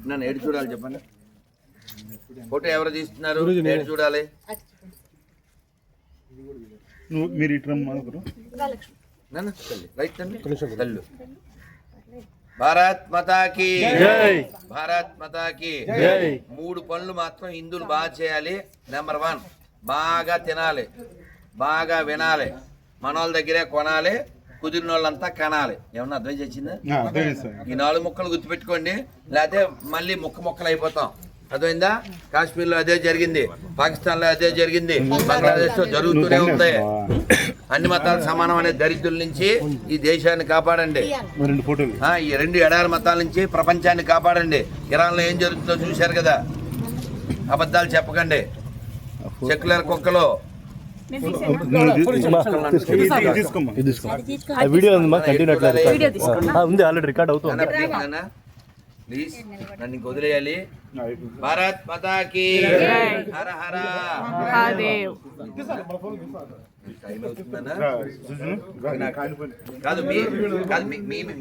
నన్ను ఏడు చూడాలి చెప్పండి. ఫోటో ఎవరు తీస్తున్నారు? ఏడు చూడాలి. మీరు ఇటు రైట్ తల్లు. భారత్ మాతాకి జై. భారత్ మాతాకి జై. 3 పనులు మాత్రం హిందువులు బాగా చేయాలి. నెంబర్ 1, బాగా తినాలి, బాగా వినాలి, మన వాళ్ళ దగ్గరే కొనాలి, కుదిరిన వాళ్ళంతా కనాలి. ఏమన్నా అర్థం చేసిందా? ఈ 4 ముక్కలు గుర్తుపెట్టుకోండి, లేకపోతే మళ్ళీ ముక్కలు అయిపోతాం. అర్థమైందా? కాశ్మీర్లో అదే జరిగింది, పాకిస్తాన్లో అదే జరిగింది, బంగ్లాదేశ్లో జరుగుతూనే ఉంది. అన్ని మతాలు సమానం అనే దరిద్రుల నుంచి ఈ దేశాన్ని కాపాడండి. ఈ 2 ఎడారి మతాల నుంచి ప్రపంచాన్ని కాపాడండి. ఇరాన్లో ఏం జరుగుతుందో చూశారు కదా. అబద్ధాలు చెప్పకండి. సెక్యులర్ కుక్కలు ప్లీజ్ నన్ను వదిలేయాలి. భారత్ మాతాకి హర హర. కాదు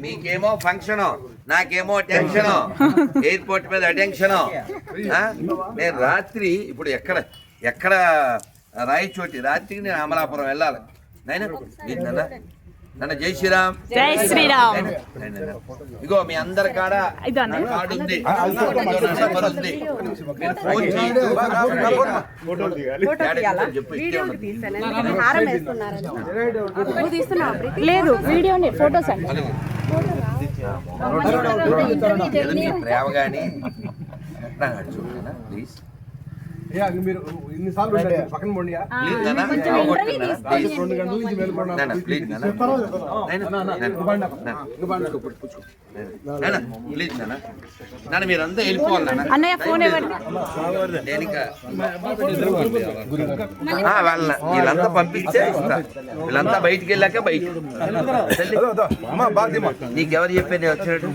మీకేమో ఫంక్షన్, నాకేమో టెన్షన్. ఎయిర్పోర్ట్ మీద అటెన్షన్. నేను రాత్రి ఇప్పుడు ఎక్కడ రాయచోటి, రాత్రికి నేను అమలాపురం వెళ్ళాలి. నైనా నన్ను జై శ్రీరామ్. జై శ్రీరామ్. ఇగో మీ అందరి కాడ కార్డు ఉంది, నెంబర్ ఉంది. లేదు వీడియో ఫోటోస్ ప్రేమ కానీ ప్లీజ్ మీరంతా వెళ్ళిపోవాలి. వీళ్ళంతా పంపిస్తే వీళ్ళంతా బయటికి వెళ్ళాక నీకెవరు చెప్పేది వచ్చినట్టు?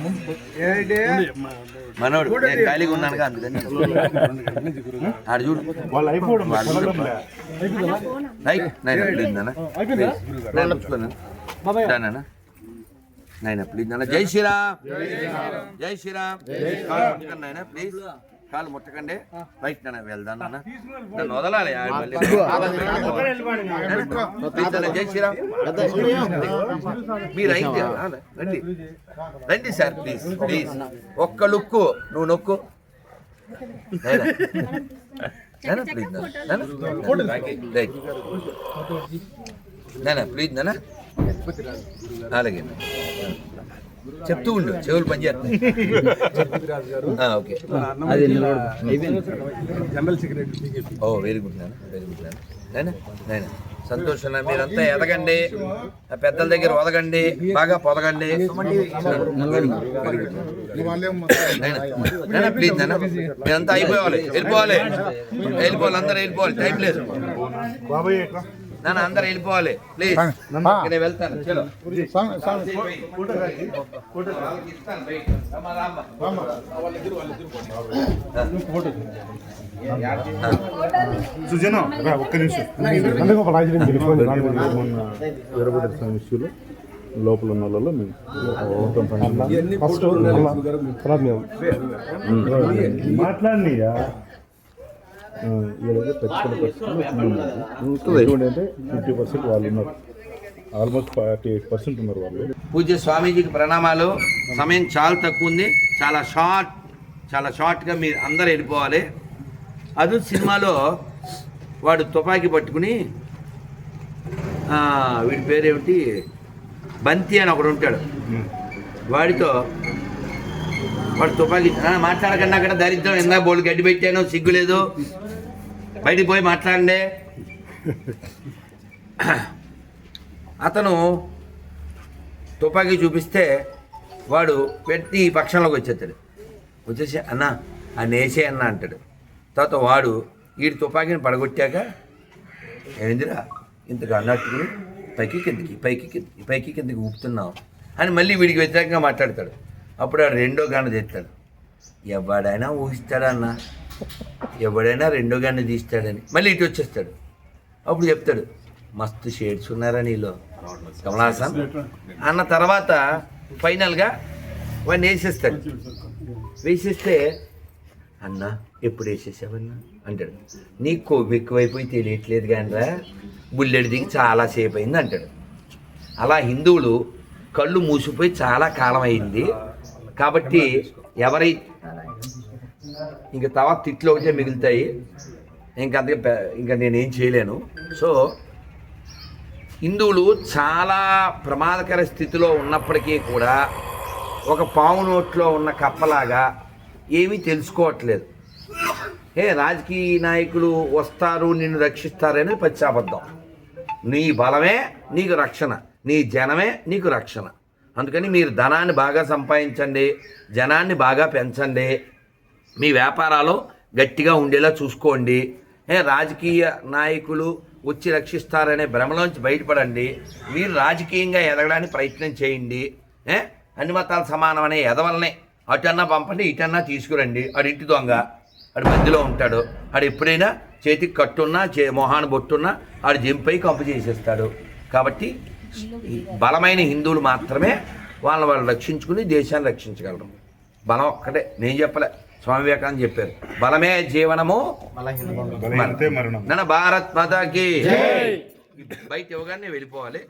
మనోడు నేను ఖాళీగా ఉన్నాను అందుకని ఆడు చూడు. ప్లీజ్ నాన్న. జై శ్రీరామ్. జై శ్రీరామ్. నాయన ప్లీజ్ కాలు ముట్టకండి. రైట్ నాన్న వెళ్దాం నాన్న. నన్ను వదలాలి. జై శ్రీరామ్. మీరు అయితే రండి రండి సార్ ప్లీజ్ ప్లీజ్. ఒక్క లుక్కు నువ్వు నొక్కు ప్లీజ్ నాన్న. ప్లీజ్ నాన్న. అలాగే చెప్తూ ఉండు, చెవులు పనిచేస్తాయి. ఓకే. ఓ వెరీ గుడ్ నాన్న, వెరీ గుడ్ నాన్న. నాయన సంతోషం. మీరంతా ఎదగండి, పెద్దల దగ్గర ఒదగండి, బాగా పొదగండి. ప్లీజ్ నాన్న. మీరంతా అయిపోవాలి, వెళ్ళిపోవాలి, అందరూ వెళ్ళిపోవాలి. టైం లేదు నాన్న, అందరూ వెళ్ళిపోవాలి ప్లీజ్. నేను వెళ్తాను. చలో సుజన ఒక్క నిమిషం. ఇష్యూలో లోపల ఉన్న వాళ్ళలో మేము మాట్లాడినయా వీళ్ళకి ఖచ్చితంగా అంటే 50% వాళ్ళు ఉన్నారు. ఆల్మోస్ట్ 48% ఉన్నారు వాళ్ళు. పూజ్య స్వామీజీకి ప్రణామాలు. సమయం చాలా తక్కువ ఉంది, చాలా షార్ట్గా మీరు అందరూ వెళ్ళిపోవాలి. అది సినిమాలో వాడు తుపాకీ పట్టుకుని, వీడి పేరేమిటి, బంతి అని ఒకడు ఉంటాడు. వాడితో వాడు తుపాకీ మాట్లాడకండి, అక్కడ దరిద్రం, ఇందా బోల్డ్ గడ్డి పెట్టాను, సిగ్గులేదు, బయటికి పోయి మాట్లాడండి. అతను తుపాకీ చూపిస్తే వాడు పెట్టి ఈ పక్షంలోకి వచ్చేసి అన్న ఆ నేసే అన్న అంటాడు. తర్వాత వాడు వీడి తుపాకీని పడగొట్టాక ఏందిరా ఇంతగా అన్నట్టుకుని పైకి కిందకి ఊపుతున్నావు అని మళ్ళీ వీడికి వ్యతిరేకంగా మాట్లాడతాడు. అప్పుడు ఆ రెండో గాన తెస్తాడు. ఎవడైనా ఊహిస్తాడన్నా, ఎవడైనా రెండో గాన్ని తీస్తాడని మళ్ళీ ఇటు వచ్చేస్తాడు. అప్పుడు చెప్తాడు, మస్తు షేడ్స్ ఉన్నారా నీలో కమలాసన్ అన్న తర్వాత ఫైనల్గా వాడిని వేసేస్తే అన్న ఎప్పుడు వేసేసావన్నా అంటాడు. నీకు కొవ్వు ఎక్కువైపోయి తెలియట్లేదు కానీ రా బుల్లెట్ దిగి చాలాసేపు అయింది అంటాడు. అలా హిందువులు కళ్ళు మూసిపోయి చాలా కాలం అయింది కాబట్టి ఎవరై ఇంక తర్వాత తిట్లు ఒకటే మిగులుతాయి, ఇంకా నేనేం చేయలేను. సో హిందువులు చాలా ప్రమాదకర స్థితిలో ఉన్నప్పటికీ కూడా ఒక పాము నోట్లో ఉన్న కప్పలాగా ఏమీ తెలుసుకోవట్లేదు. రాజకీయ నాయకులు వస్తారు నిన్ను రక్షిస్తారని పచ్చాబద్ధం. నీ బలమే నీకు రక్షణ, నీ జనమే నీకు రక్షణ. అందుకని మీరు ధనాన్ని బాగా సంపాదించండి, జనాన్ని బాగా పెంచండి, మీ వ్యాపారాలు గట్టిగా ఉండేలా చూసుకోండి. రాజకీయ నాయకులు వచ్చి రక్షిస్తారనే భ్రమలోంచి బయటపడండి. మీరు రాజకీయంగా ఎదగడానికి ప్రయత్నం చేయండి. అన్ని మతాలు సమానమనే ఎదవలనే అటన్నా పంపండి, ఇటన్నా తీసుకురండి. ఆడు ఇంటి దొంగ, ఆడు మధ్యలో ఉంటాడు. ఆడు ఎప్పుడైనా చేతికి కట్టున్నా మొహాన్ని బొట్టున్నా ఆడు జంపై కంపు చేసేస్తాడు. కాబట్టి బలమైన హిందువులు మాత్రమే వాళ్ళు రక్షించుకుని దేశాన్ని రక్షించగలరు. బలం ఒక్కటే, నేను చెప్పలే, స్వామి వివేకానంద చెప్పారు, బలమే జీవనము నన్న భారత్ మాతాకి. బయట ఇవ్వగానే వెళ్ళిపోవాలి.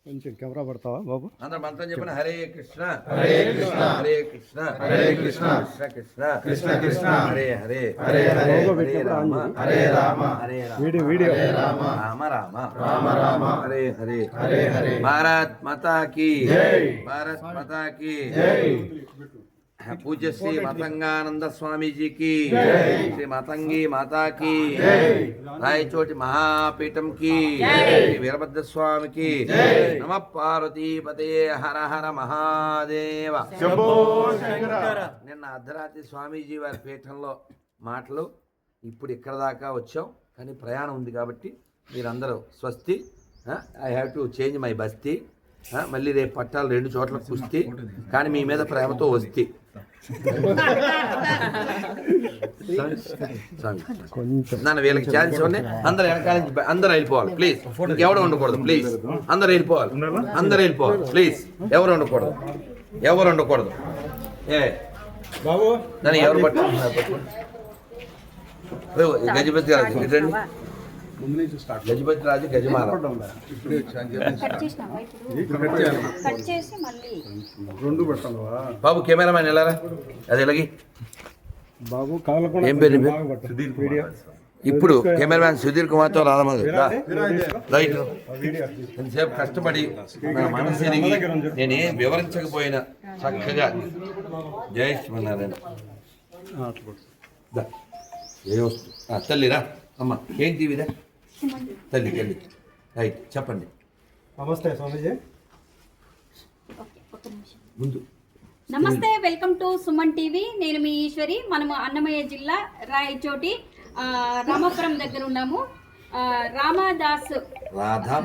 కొంచెం కెమెరా పడతావా బాబు? అందరూ మంత్రం చెప్పిన హరే కృష్ణ హరే కృష్ణ హరే కృష్ణ హరే కృష్ణ కృష్ణ కృష్ణ కృష్ణ కృష్ణ హరే హరే హరే హరే హరే రామ హరే రామ హరే వీడియో రామ రామ రామ రామ రామ హరే హరే హరే హరే. భారత్ మాతా కీ జై, భారత్ మాతా కీ జై. పూజ్య శ్రీ మతంగానంద స్వామీజీకి శ్రీ మతంగి మాతాకి రాయచోటి మహాపీఠంకి శ్రీ వీరభద్ర స్వామికి నమ పార్వతీపతే హర హర మహాదేవ. నిన్న అర్ధరాత్రి స్వామీజీ వారి పీఠంలో మాటలు ఇప్పుడు ఇక్కడ దాకా వచ్చాం, కానీ ప్రయాణం ఉంది కాబట్టి మీరందరూ స్వస్తి. I have to change my బస్తీ. మళ్ళీ రేపు పట్టాలు 2 చోట్ల కుస్తీ, కానీ మీ మీద ప్రేమతో వస్తీ. నన్ను వీళ్ళకి ఛాన్స్ ఇవ్వండి. అందరు వెనకాల నుంచి అందరూ వెళ్ళిపోవాలి ప్లీజ్. ఎవరు ఉండకూడదు ప్లీజ్. అందరు వెళ్ళిపోవాలి, అందరు వెళ్ళిపోవాలి ప్లీజ్. ఎవరు ఉండకూడదు, ఎవరు ఉండకూడదు. నన్ను ఎవరు పట్టు గజపతి రాజు రండి. గజపతి రాజు గజమాల బాబు కెమెరామ్యాన్ వెళ్ళారా? అది ఎలాగి బాబు ఏం పేరు? ఇప్పుడు కెమెరామ్యాన్ సుధీర్ కుమార్తో రాధమ్మ రైట్. ఎంతసేపు కష్టపడి నా మనసు ఎరిగి నేనేం వివరించకపోయినా చక్కగా జయ శ్రీమన్నారాయణ ఏ వస్తు తల్లిరా అమ్మ ఏంటి ఇవిదా తల్లి తల్లి రైట్ చెప్పండి. నమస్తే స్వామీజీ. ముందు నమస్తే, వెల్కమ్ టు సుమన్ టీవీ. నేను మీ ఈశ్వరి. మనము అన్నమయ్య జిల్లా రాయచోటి రామాపురం దగ్గర ఉన్నాము. రాధా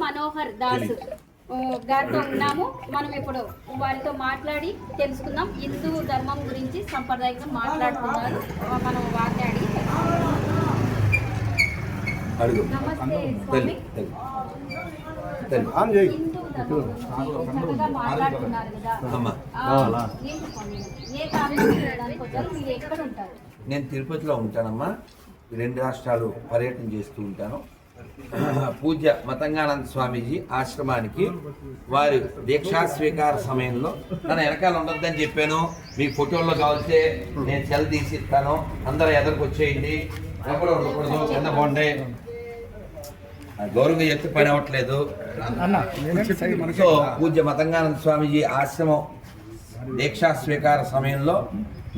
మనోహర్ దాస్ గారితో ఉన్నాము. మనం ఇప్పుడు వారితో మాట్లాడి తెలుసుకుందాం. హిందూ ధర్మం గురించి సంప్రదాయంగా మాట్లాడుతున్నారు. మనం వారిని అడిగి నమస్తే స్వామి. హిందూ ధర్మం చక్కగా మాట్లాడుతున్నారు కదా, ఏ కారణం చేయడానికి వచ్చారు? మీరు ఎక్కడ ఉంటారు? నేను తిరుపతిలో ఉంటానమ్మా. 2 రాష్ట్రాలు పర్యటన చేస్తూ ఉంటాను. పూజ్య మతంగానంద స్వామీజీ ఆశ్రమానికి వారి దీక్షా స్వీకార సమయంలో నన్ను వెనకాల ఉండొద్దని చెప్పాను. మీ ఫోటోల్లో కావాల్సే నేను సెల్ తీసి ఇస్తాను, అందరూ ఎదురుకు వచ్చేయండి, ఎప్పుడు ఉండకూడదు, కింద బాగుండే గౌరవంగా చెప్తే పని అవ్వట్లేదు. సో పూజ్య మతంగానంద స్వామీజీ ఆశ్రమం దీక్షా స్వీకార సమయంలో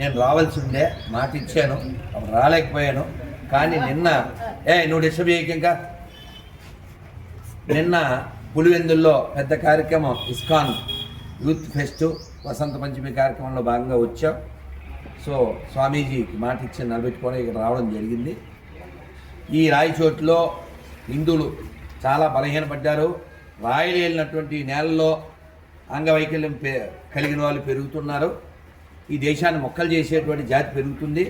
నేను రావాల్సి ఉండే, మాట ఇచ్చాను, అప్పుడు రాలేకపోయాను. కానీ నిన్న నువ్వు డిస్టర్బ్ చేయక ఇంకా నిన్న పులివెందుల్లో పెద్ద కార్యక్రమం ఇస్కాన్ యూత్ ఫెస్ట్ వసంత పంచమి కార్యక్రమంలో భాగంగా వచ్చాం. సో స్వామీజీకి మాట ఇచ్చి నిలబెట్టుకొని ఇక్కడ రావడం జరిగింది. ఈ రాయచోటిలో హిందువులు చాలా బలహీనపడ్డారు. రాయలేనటువంటి నేలలో అంగవైకల్యం కలిగిన వాళ్ళు పెరుగుతున్నారు. ఈ దేశాన్ని మొక్కలు చేసేటువంటి జాతి పెరుగుతుంది.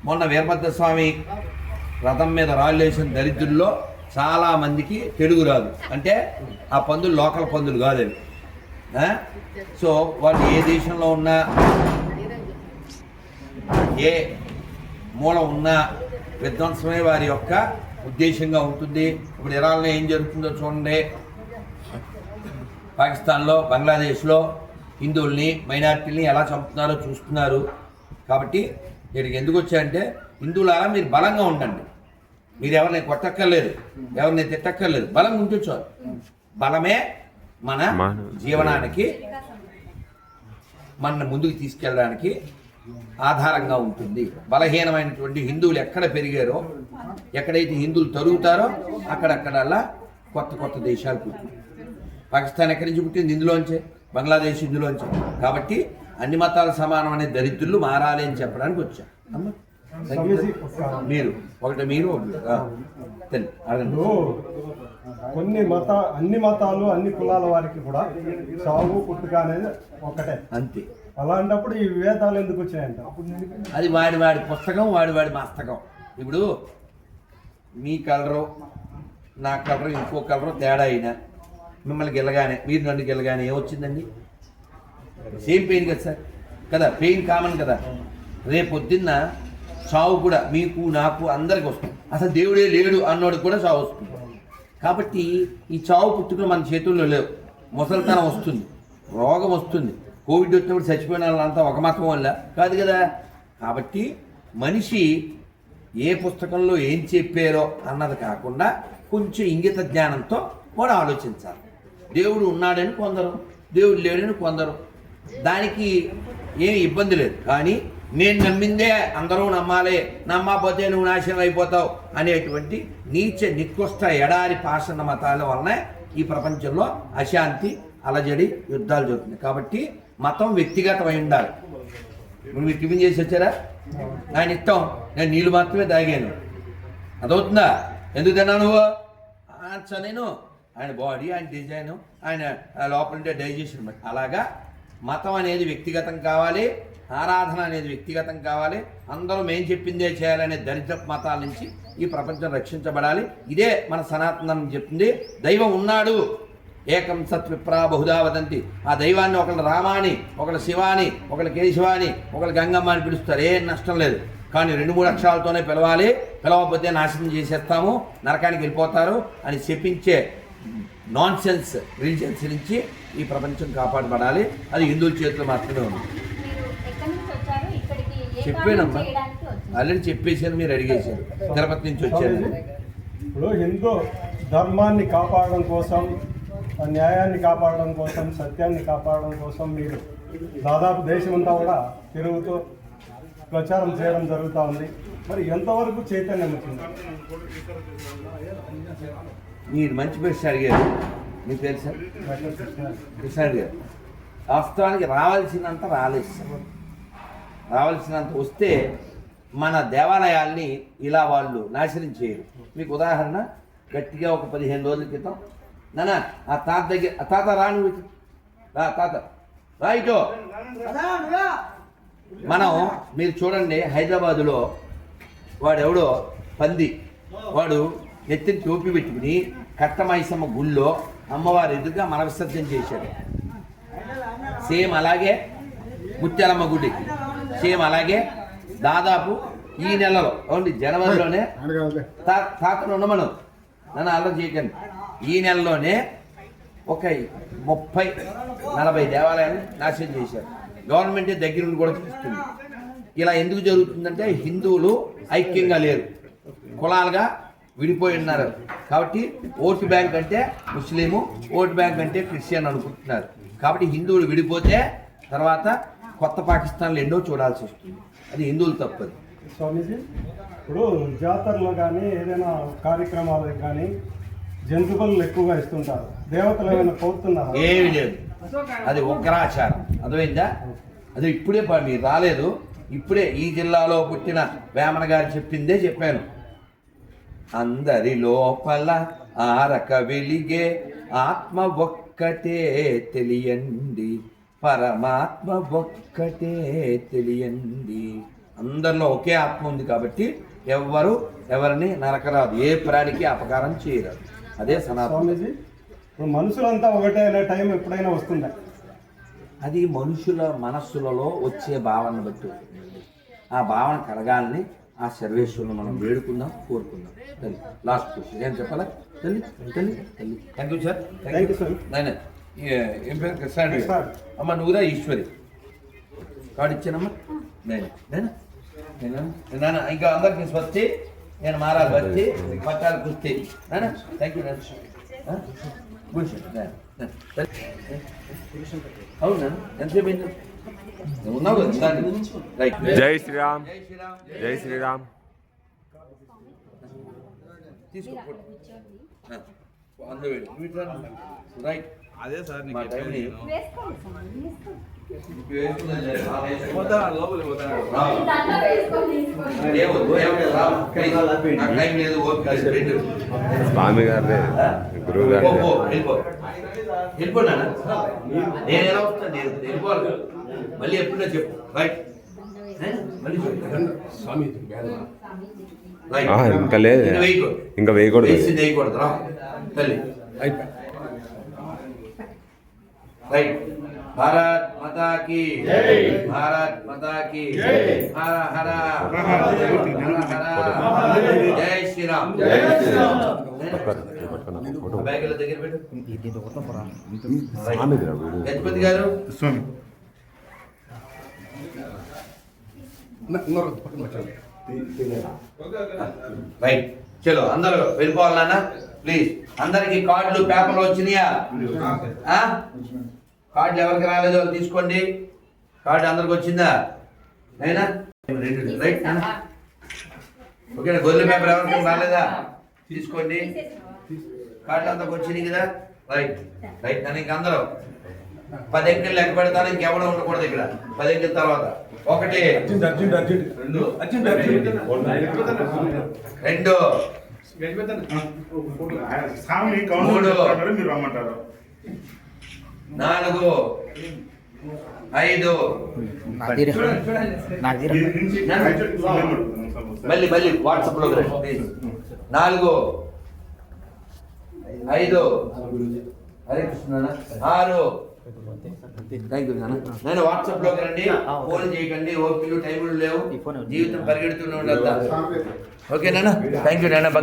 మొన్న వీరభద్రస్వామి రథం మీద రాళ్ళు వేసిన దరిద్రుల్లో చాలా మందికి తెలుగు రాదు, అంటే ఆ పందులు లోకల్ పందులు కాదు అవి. సో వాళ్ళు ఏ దేశంలో ఉన్నా ఏ మూల ఉన్నా విధ్వంసమే వారి యొక్క ఉద్దేశంగా ఉంటుంది. ఇప్పుడు ఇరాన్లో ఏం జరుగుతుందో చూడండి, పాకిస్తాన్లో, బంగ్లాదేశ్లో హిందువుల్ని, మైనారిటీని ఎలా చంపుతున్నారో చూస్తున్నారు. కాబట్టి వీరికి ఎందుకు వచ్చాయంటే, హిందువులారా మీరు బలంగా ఉండండి, మీరు ఎవరిని కొట్టక్కర్లేదు, ఎవరిని తిట్టక్కర్లేదు, బలంగా ఉంచొచ్చు. బలమే మన జీవనానికి, మన ముందుకు తీసుకెళ్ళడానికి ఆధారంగా ఉంటుంది. బలహీనమైనటువంటి హిందువులు ఎక్కడ పెరిగారో, ఎక్కడైతే హిందువులు తరుగుతారో అక్కడక్కడల్లా కొత్త కొత్త దేశాలు పుట్టింది. పాకిస్తాన్ ఎక్కడి నుంచి పుట్టింది? ఇందులోంచే. బంగ్లాదేశ్ ఇందులోంచే. కాబట్టి అన్ని మతాలు సమానం అనే దరిద్రులు మారాలి అని చెప్పడానికి వచ్చారు. మీరు ఒకటి మీరు అన్ని మతాలు అన్ని కులాల వారికి కూడా సాగు పుట్టుక అనేది ఒకటే, అంతే. అలాంటప్పుడు ఈ వివేదాలు ఎందుకు వచ్చాయంట? అది వాడి వాడి పుస్తకం, వాడి వాడి మస్తకం. ఇప్పుడు మీ కలరు, నా కలరు, ఇంకో కలరు తేడా అయినా మిమ్మల్ని గెలగానే, మీరు నన్ను గెలగానే ఏమొచ్చిందండి? సేమ్ పెయిన్ కదా సార్, కదా, పెయిన్ కామన్ కదా. రేపొద్దున్న చావు కూడా మీకు, నాకు, అందరికి వస్తుంది. అసలు దేవుడే లేడు అన్నోడికి కూడా చావు వస్తుంది. కాబట్టి ఈ చావు పుట్టుకుని మన చేతుల్లో లేవు. ముసలితనం వస్తుంది, రోగం వస్తుంది, కోవిడ్ వచ్చినప్పుడు చచ్చిపోయిన వాళ్ళంతా ఒక మతం వల్ల కాదు కదా. కాబట్టి మనిషి ఏ పుస్తకంలో ఏం చెప్పారో అన్నది కాకుండా కొంచెం ఇంగిత జ్ఞానంతో కూడా ఆలోచించాలి. దేవుడు ఉన్నాడని కొందరు, దేవుడు లేడని కొందరు, దానికి ఏం ఇబ్బంది లేదు. కానీ నేను నమ్మిందే అందరూ నమ్మాలి, నమ్మకపోతే నువ్వు నాశనం అయిపోతావు అనేటువంటి నీచ నికృష్ట ఎడారి పాషణ మతాల వలన ఈ ప్రపంచంలో అశాంతి, అలజడి, యుద్ధాలు జరుగుతున్నాయి. కాబట్టి మతం వ్యక్తిగతమై ఉండాలి. ఇప్పుడు మీరు టిఫిన్ చేసి వచ్చారా? ఆయన ఇష్టం, నేను నీళ్ళు మాత్రమే తాగాను, అదవుతుందా? ఎందుకు తిన్నా నువ్వు? నేను ఆయన బాడీ, ఆయన డిజైన్, ఆయన లోపల ఉండే డైజెషన్ బట్టి. అలాగా మతం అనేది వ్యక్తిగతం కావాలి, ఆరాధన అనేది వ్యక్తిగతం కావాలి. అందరూ మేము చెప్పిందే చేయాలనే దరిద్ర మతాల నుంచి ఈ ప్రపంచం రక్షించబడాలి. ఇదే మన సనాతనం చెప్తుంది. దైవం ఉన్నాడు, ఏకం సత్ విప్రా బహుదా వదంతి. ఆ దైవాన్ని ఒకళ్ళు రామాని, ఒకళ్ళు శివాని, ఒకళ్ళు కేశవాని, ఒకళ్ళు గంగమ్మ అని పిలుస్తారు. ఏం నష్టం లేదు. కానీ 2-3 అక్షరాలతోనే పిలవాలి, పిలవకపోతే నాశనం చేసేస్తాము, నరకానికి వెళ్ళిపోతారు అని చెప్పించే నాన్ సెన్స్ రిలీజియన్స్ నుంచి ఈ ప్రపంచం కాపాడబడాలి. అది హిందువుల చేతిలో మాత్రమే ఉంది. చెప్పానమ్మా, ఆల్రెడీ చెప్పేసాను, మీరు అడిగేశారు. తిరుపతి నుంచి వచ్చాను. ఇప్పుడు హిందూ ధర్మాన్ని కాపాడడం కోసం, న్యాయాన్ని కాపాడడం కోసం, సత్యాన్ని కాపాడడం కోసం మీరు దాదాపు దేశమంతా కూడా తిరుగుతూ ప్రచారం చేయడం జరుగుతూ ఉంది. మరి ఎంతవరకు చైతన్యం వచ్చింది? మీరు మంచి ప్రశ్న అడిగారు. మీకు తెలుసా కృష్ణ గారు? వాస్తవానికి రావాల్సినంత రాలేదు. రావాల్సినంత వస్తే మన దేవాలయాల్ని ఇలా వాళ్ళు నాశనం చేయరు. మీకు ఉదాహరణ, గట్టిగా ఒక 15 రోజుల క్రితం నాన్న ఆ తాత దగ్గర, ఆ తాత రాను రా, తాత రైటో. మనం మీరు చూడండి, హైదరాబాదులో వాడెవడో పంది, వాడు నెత్తిని టోపీ పెట్టుకుని కట్టమైసమ్మ గుళ్ళో అమ్మవారి ఎదురుగా మన విసర్జన చేశాడు. సేమ్ అలాగే ముత్యాలమ్మ గుడికి, సేమ్ అలాగే దాదాపు ఈ నెలలో, ఓన్లీ జనవరిలోనే, తాతను ఉండమను నన్ను అల్లరి చేయకండి, ఈ నెలలోనే ఒక 30-40 దేవాలయాన్ని నాశనం చేశారు. గవర్నమెంటే దగ్గర నుండి కూడా చూస్తుంది. ఇలా ఎందుకు జరుగుతుందంటే హిందువులు ఐక్యంగా లేరు, కులాలుగా విడిపోయి ఉన్నారు. కాబట్టి ఓటు బ్యాంక్ అంటే ముస్లిము, ఓటు బ్యాంక్ అంటే క్రిస్టియన్ అనుకుంటున్నారు. కాబట్టి హిందువులు విడిపోతే తర్వాత కొత్త పాకిస్తాన్లో ఎన్నో చూడాల్సి వస్తుంది. అది హిందువులు తప్పదు. స్వామీజీ, ఇప్పుడు జాతరలో కానీ ఏదైనా కార్యక్రమాలకు కానీ జంతువులు ఎక్కువగా ఇస్తుంటారు, దేవతలు ఏమైనా కోరుతున్నారు? ఏమి లేదు, అది ఉగ్రాచారం. అర్థమైందా? అది ఇప్పుడే మీరు రాలేదు, ఇప్పుడే ఈ జిల్లాలో పుట్టిన వేమన గారు చెప్పిందే చెప్పాను. అందరి లోపల ఆరక వెలిగే ఆత్మ ఒక్కటే తెలియండి, పరమాత్మ ఒక్కటే తెలియండి. అందరిలో ఒకే ఆత్మ ఉంది కాబట్టి ఎవరిని నరకరాదు, ఏ ప్రాణికి అపకారం చేయరాదు. అదే సనాతన. స్వామీజీ, ఇప్పుడు మనుషులంతా ఒకటే అనే టైం ఎప్పుడైనా వస్తుందా? అది మనుషుల మనస్సులలో వచ్చే భావన బట్టి వస్తుందండి. ఆ భావన కలగాలని ఆ సర్వేశ్వరుని మనం వేడుకుందాం, కోరుకుందాం. తల్లి లాస్ట్ క్వశ్చన్ ఏం చెప్పాలా? తల్లి తల్లి తల్లి thank you sir. Thank you sir. నాయన ఏం పేరు? కృష్ణ. అమ్మ నువ్వురా ఈశ్వరి. కార్డు ఇచ్చానమ్మా. నాన్న ఇంకా అందరికి స్వస్తి. నేను మారాలి వచ్చి పట్టాలు కుస్తీ. నాన్న థ్యాంక్ యూ నాన్న. Good sir. అవునా ఎంతసేపు అయింది? ఉన్నావు కదా రైట్. జై శ్రీరామ్. జై శ్రీరామ్. జై శ్రీరామ్. తీసుకో రైట్. అదే సార్ మా టైంని వేసుకోండి సార్, వేసుకోండి. స్వామి గారిదే, గురువు గారిదే. వెళ్ళిపోనా? నేను ఎలా వస్తాను? నేను వెళ్ళిపోవాలి. మళ్ళీ ఎప్పుడైనా చెప్పు. రైట్. మళ్ళీ ఇంకా లేదు, ఇంకా వేయకూడదు. వేయకూడదు రా తల్లి. రైట్. భారత్ మాతా కీ జై. భారత్ మాతా కీ జై. హర హర జై శ్రీరామ్. జై శ్రీరామ్. బ్యాగుల దగ్గర పెట్టు. గజపతి గారు స్వామి రైట్. చలో అందరూ వెళ్ళిపోవాలన్నా ప్లీజ్. అందరికి కార్డులు పేపర్లు వచ్చినాయా? కార్డులు ఎవరికి రాలేదో తీసుకోండి. కార్డు అందరికి వచ్చిందా? అయినా రైట్. ఓకేనా? గొర్రెల పేపర్ ఎవరికి రాలేదా? తీసుకోండి. కార్డు అందరికి వచ్చినాయి కదా? Right right. నన్ను ఇంక అందరూ 10 అంకెలు లెక్క పెడతాను. ఇంకెవడో ఉండకూడదు ఇక్కడ. 10 అంకెల తర్వాత 1 2 స్వామి కౌన్సిలర్ మీరు రమ్మంటారు. 4 5 మళ్ళీ వాట్సాప్ లో 4 5 హరే కృష్ణ 6. థ్యాంక్ యూ నాన్న. నేను వాట్సాప్ లోకి రండి. ఫోన్ చేయకండి. ఓపీలు టైములు లేవు. జీవితం పరిగెడుతూనే ఉండద్దా? ఓకే నాన్న. థ్యాంక్ యూ నాన్న. బంగారు